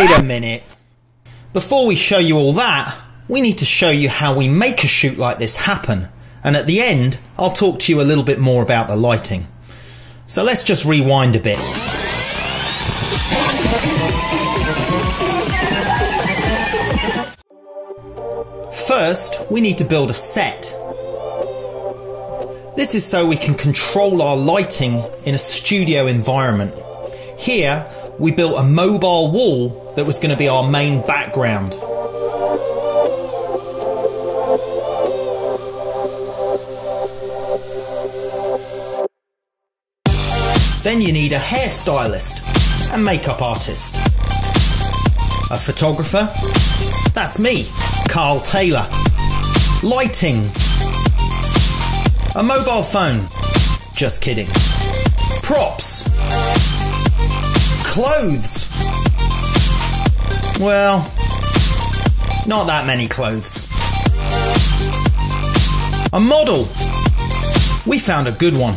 Wait a minute. Before we show you all that, we need to show you how we make a shoot like this happen. And at the end, I'll talk to you a little bit more about the lighting. So let's just rewind a bit. First, we need to build a set. This is so we can control our lighting in a studio environment. Here, we built a mobile wall that was going to be our main background. Then you need a hairstylist and makeup artist. A photographer, that's me, Carl Taylor. Lighting. A mobile phone, just kidding. Props. Clothes. Well, not that many clothes. A model. We found a good one.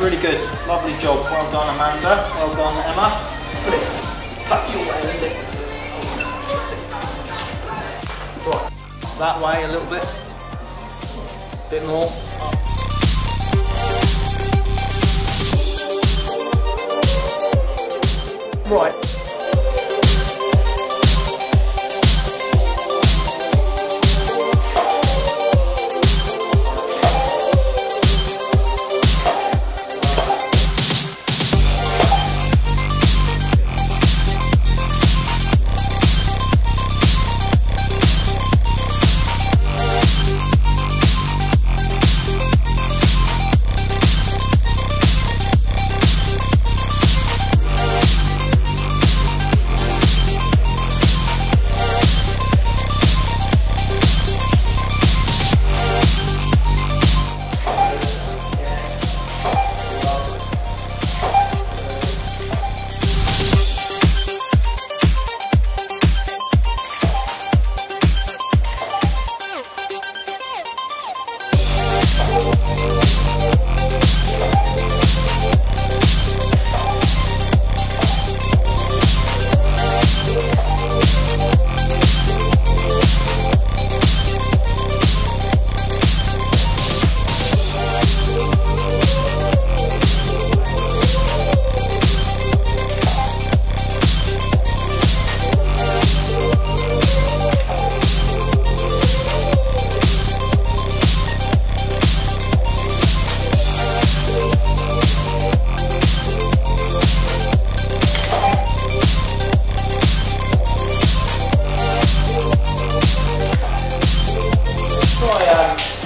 Really good, lovely job. Well done, Amanda. Well done, Emma. Put it back your way, isn't it? Just sit. Right, that way a little bit. Bit more. Right.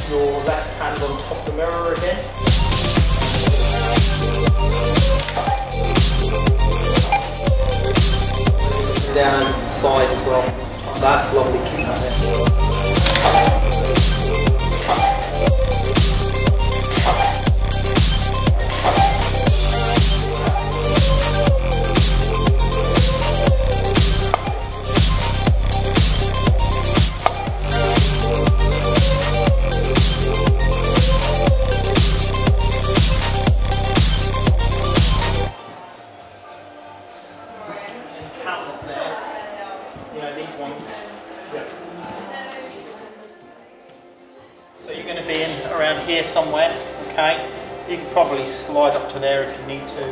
Your left hand on top of the mirror again. Down over the side as well. That's lovely, keep that there. You know, these ones. Yeah. So you're going to be in around here somewhere, okay? You can probably slide up to there if you need to.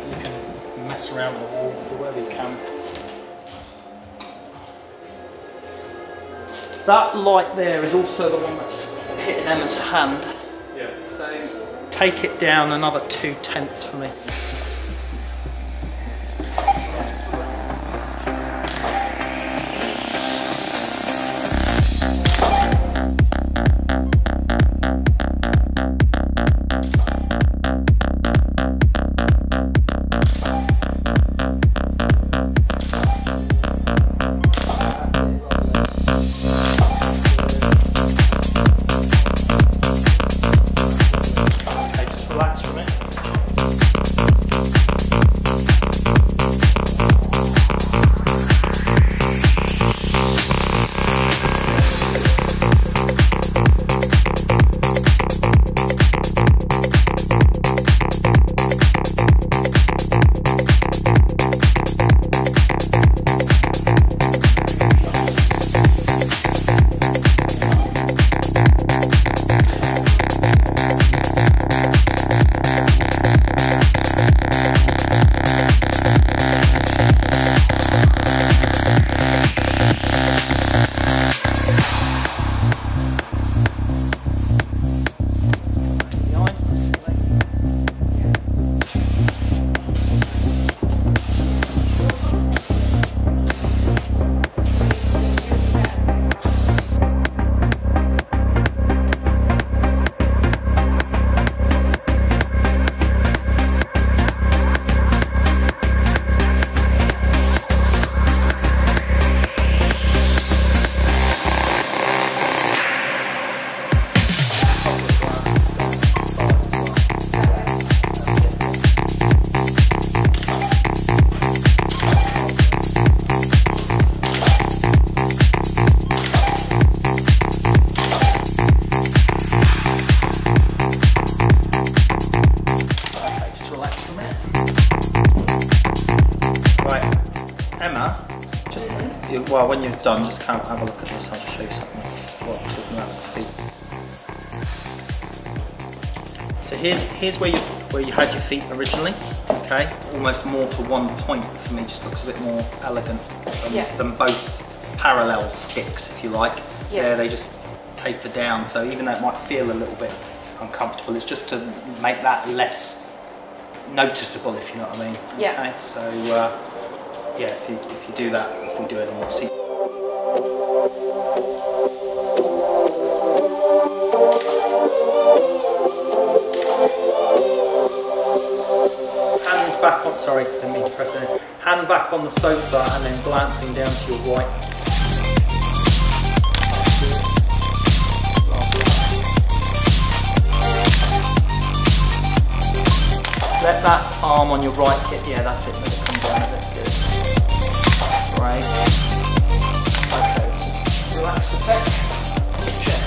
You can mess around with the wall or wherever you can. That light there is also the one that's hitting Emma's hand. Yeah. So take it down another 2/10 for me. well, when you're done, just kind of have a look at this. I'll just show you something. What I'm talking about with the feet. So here's where you had your feet originally. Okay, almost more to one point for me. Just looks a bit more elegant than both parallel sticks, if you like. Yeah. There they just taper down. So even though it might feel a little bit uncomfortable, it's just to make that less noticeable, if you know what I mean. Yeah. Okay, so yeah, if you do that, if we do it, and we'll see. Hand back on. Sorry, I didn't mean to press it. Hand back on the sofa, and then glancing down to your right. Let that arm on your right hit, yeah, that's it, let it come down a bit, good. Right. Okay, just relax the tech. Check.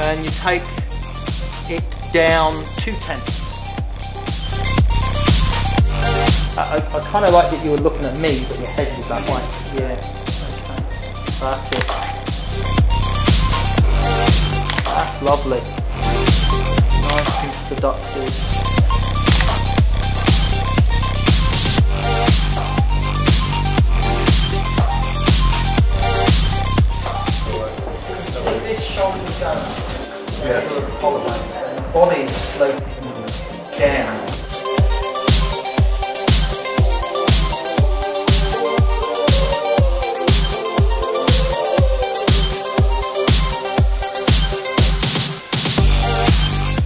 And you take it down 2/10. I kind of like that you were looking at me, but your head was that way. Yeah. Okay. That's it. That's lovely. Nice and seductive. This shoulder down, body is sloping down.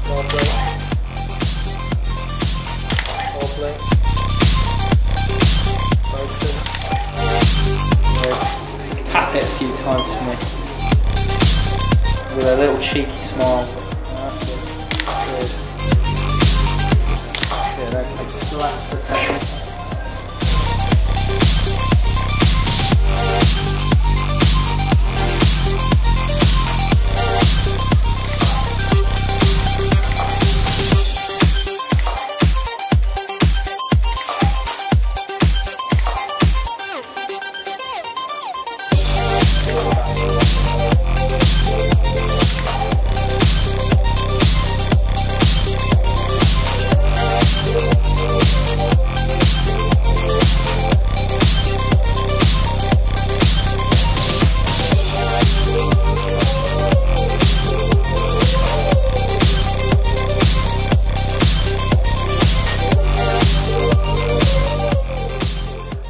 Lovely. Lovely. Focus. Just tap it a few times for me. With a little cheeky smile. That's it. Good. Good, okay, just relax for a second.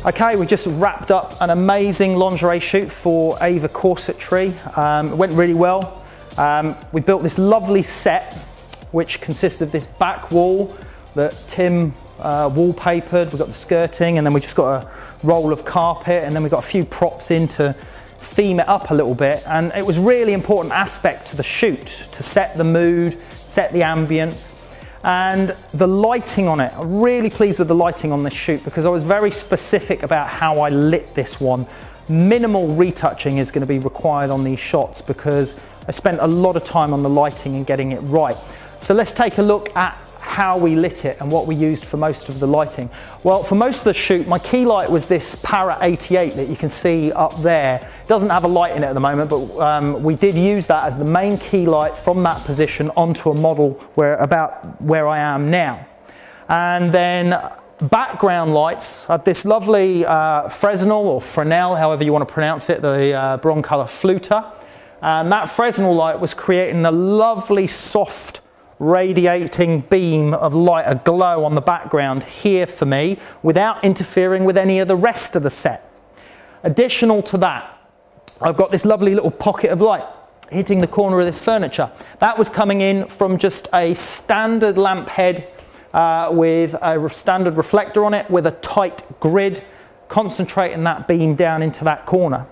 Okay, we just wrapped up an amazing lingerie shoot for Ava Corsetti. It went really well. We built this lovely set, which consists of this back wall that Tim wallpapered. We've got the skirting, and then we just got a roll of carpet, and then we've got a few props in to theme it up a little bit. And it was really important aspect to the shoot, to set the mood, set the ambience. And the lighting on it, I'm really pleased with the lighting on this shoot because I was very specific about how I lit this one. Minimal retouching is going to be required on these shots because I spent a lot of time on the lighting and getting it right. So let's take a look at how we lit it and what we used for most of the lighting. Well, for most of the shoot, my key light was this Para 88 that you can see up there. It doesn't have a light in it at the moment, but we did use that as the main key light from that position onto a model about where I am now. And then background lights, I had this lovely Fresnel or Fresnel, however you want to pronounce it, the Broncolor Fluter. And that Fresnel light was creating a lovely soft radiating beam of light, a glow on the background here for me without interfering with any of the rest of the set. Additional to that, I've got this lovely little pocket of light hitting the corner of this furniture. That was coming in from just a standard lamp head with a standard reflector on it with a tight grid concentrating that beam down into that corner.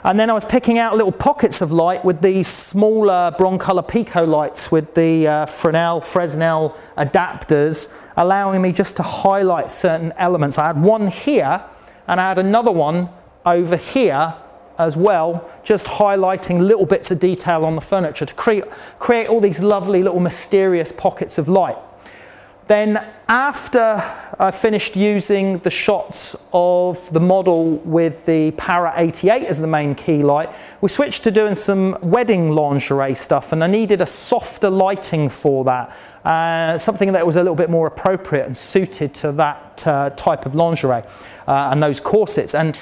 And then I was picking out little pockets of light with these smaller Broncolor Pico lights with the Fresnel adapters, allowing me just to highlight certain elements. I had one here and I had another one over here as well, just highlighting little bits of detail on the furniture to create all these lovely little mysterious pockets of light. Then after I finished using the shots of the model with the Para 88 as the main key light, we switched to doing some wedding lingerie stuff, and I needed a softer lighting for that, something that was a little bit more appropriate and suited to that type of lingerie and those corsets. And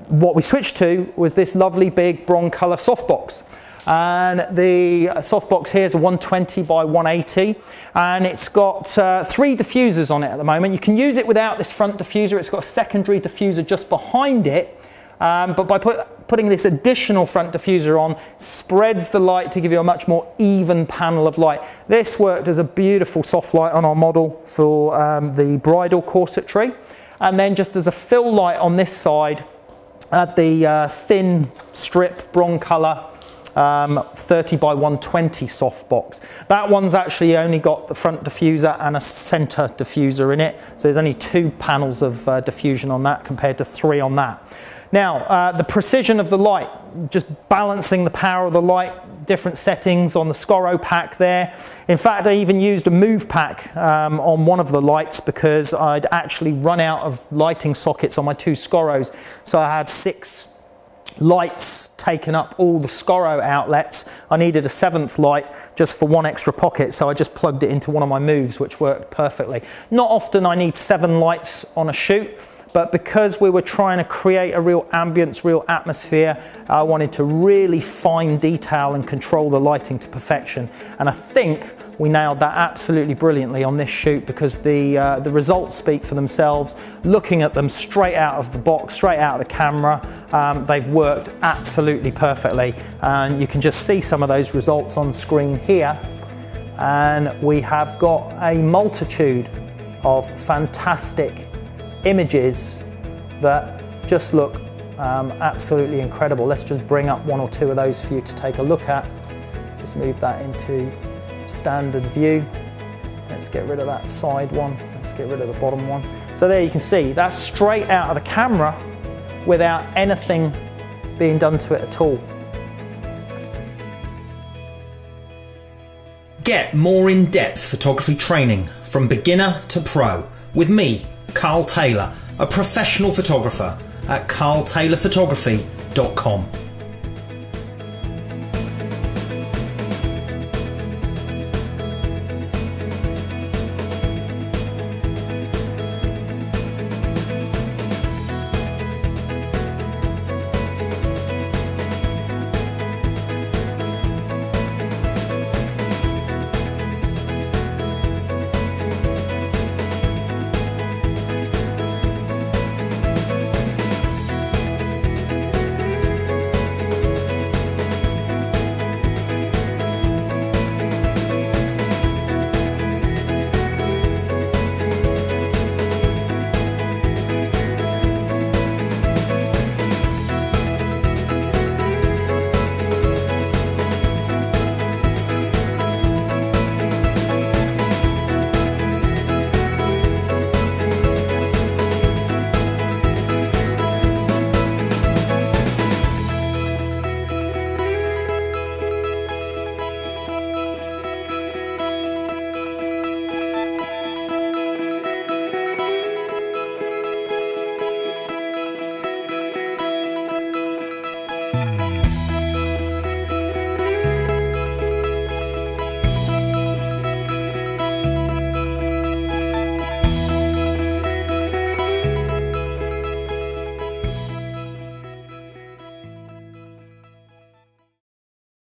what we switched to was this lovely big Broncolor softbox. And the softbox here is a 120 by 180, and it's got 3 diffusers on it at the moment. You can use it without this front diffuser. It's got a secondary diffuser just behind it, but by putting this additional front diffuser on, spreads the light to give you a much more even panel of light. This worked as a beautiful soft light on our model for the bridal corsetry, and then just as a fill light on this side at the thin strip Broncolor 30 by 120 softbox. That one's actually only got the front diffuser and a center diffuser in it, so there's only 2 panels of diffusion on that compared to 3 on that. Now, the precision of the light, just balancing the power of the light, different settings on the Scoro pack there. In fact, I even used a move pack on one of the lights because I'd actually run out of lighting sockets on my 2 Scoros, so I had 6 lights taken up all the Scoro outlets. I needed a 7th light just for 1 extra pocket, so I just plugged it into one of my moves, which worked perfectly. Not often I need 7 lights on a shoot, but because we were trying to create a real ambience, real atmosphere, I wanted to really fine detail and control the lighting to perfection. And I think we nailed that absolutely brilliantly on this shoot, because the results speak for themselves. Looking at them straight out of the box, straight out of the camera, they've worked absolutely perfectly. And you can just see some of those results on screen here. And we have got a multitude of fantastic images that just look absolutely incredible. Let's just bring up 1 or 2 of those for you to take a look at. Just move that into standard view. Let's get rid of that side one. Let's get rid of the bottom one. So there you can see that's straight out of the camera without anything being done to it at all. Get more in-depth photography training from beginner to pro with me, Carl Taylor, a professional photographer at carltaylorphotography.com.